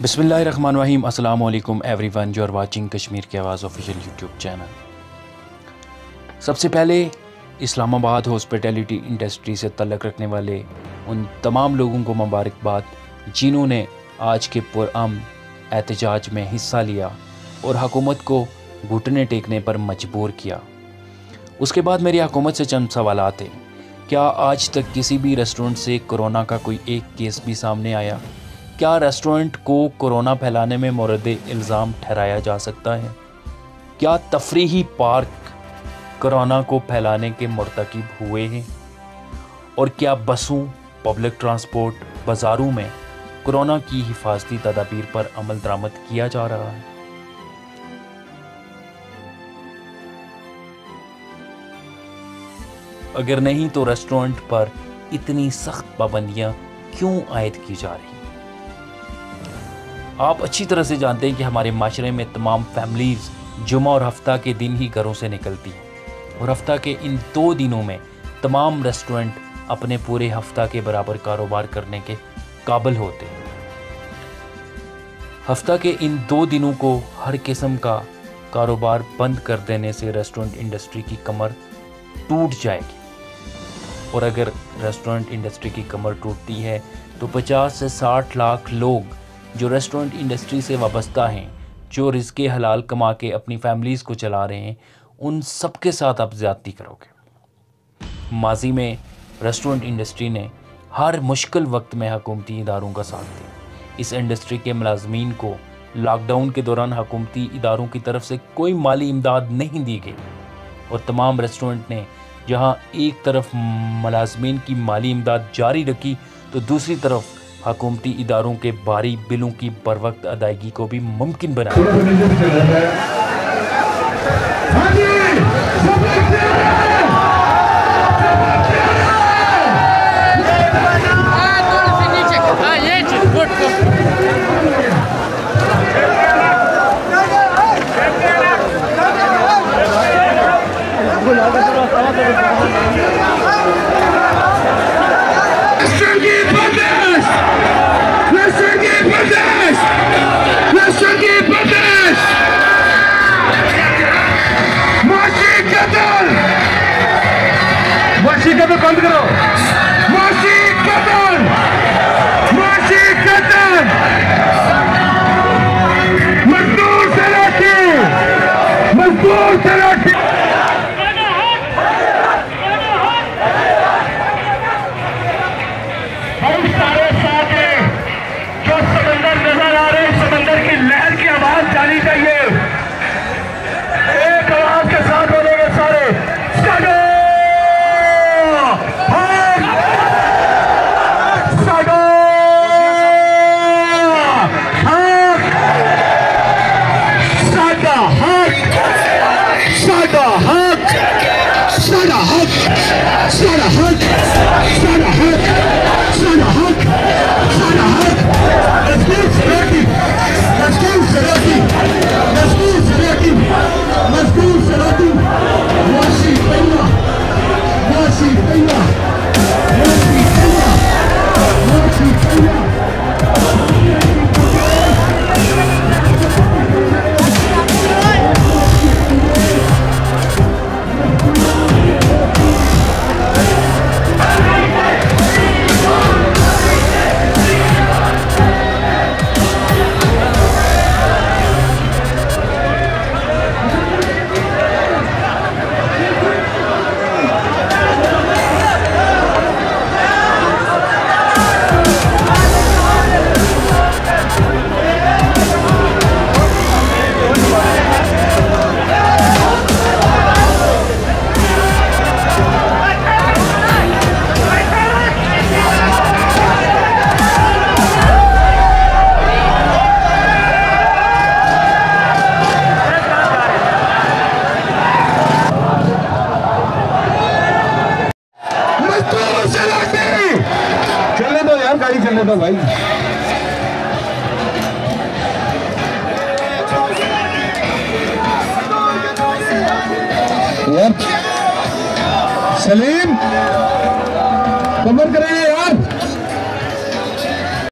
बिस्मिल्लाहिर्रहमानिर्रहीम। अस्सलाम वालेकुम everyone, you are watching Kashmir की आवाज़ ऑफिशियल यूट्यूब चैनल। सबसे पहले इस्लामाबाद हॉस्पिटैलिटी इंडस्ट्री से तल्लुक़ रखने वाले उन तमाम लोगों को मुबारकबाद जिन्होंने आज के पुरअमन एहतजाज में हिस्सा लिया और हुकूमत को घुटने टेकने पर मजबूर किया। उसके बाद मेरी हुकूमत से चंद सवालात हैं। क्या आज तक किसी भी रेस्टोरेंट से कोरोना का कोई एक केस भी सामने आया? क्या रेस्टोरेंट को कोरोना फैलाने में मोरद इल्ज़ाम ठहराया जा सकता है? क्या तफरीही पार्क कोरोना को फैलाने के मुर्तकिब हुए हैं? और क्या बसों, पब्लिक ट्रांसपोर्ट, बाज़ारों में कोरोना की हिफाजती तदाबीर पर अमल दरामद किया जा रहा है? अगर नहीं तो रेस्टोरेंट पर इतनी सख्त पाबंदियां क्यों आयद की जा रही? आप अच्छी तरह से जानते हैं कि हमारे माशरे में तमाम फैमिलीज़ जुमा और हफ्ता के दिन ही घरों से निकलती हैं और हफ्ता के इन 2 दिनों में तमाम रेस्टोरेंट अपने पूरे हफ्ता के बराबर कारोबार करने के काबिल होते हैं। हफ्ता के इन 2 दिनों को हर किस्म का कारोबार बंद कर देने से रेस्टोरेंट इंडस्ट्री की कमर टूट जाएगी। और अगर रेस्टोरेंट इंडस्ट्री की कमर टूटती है तो 50 से 60 लाख लोग जो रेस्टोरेंट इंडस्ट्री से वाबस्ता हैं, जो रिज़्क़े हलाल कमा के अपनी फैमिलीज़ को चला रहे हैं, उन सब के साथ आप ज़्यादती करोगे। माजी में रेस्टोरेंट इंडस्ट्री ने हर मुश्किल वक्त में हुकूमती इदारों का साथ दिया। इस इंडस्ट्री के मुलाजमीन को लॉकडाउन के दौरान हुकूमती इदारों की तरफ से कोई माली इमदाद नहीं दी गई और तमाम रेस्टोरेंट ने जहां एक तरफ मुलाजमीन की माली इमदाद जारी रखी तो दूसरी तरफ हुकूमती इदारों के बारी बिलों की बरवक्त अदायगी को भी मुमकिन बनाया। बंद करो। मजदूर से लाठी, मजदूर से लाठी। हम सारे साथ हैं। जो समंदर नजर आ रहे हैं, समंदर की लहर की आवाज जानी चाहिए। एक आवाज के साथ बोलेंगे सारे। चलने दो यार, गाड़ी चलने दो भाई। यार सलीम कमर करें।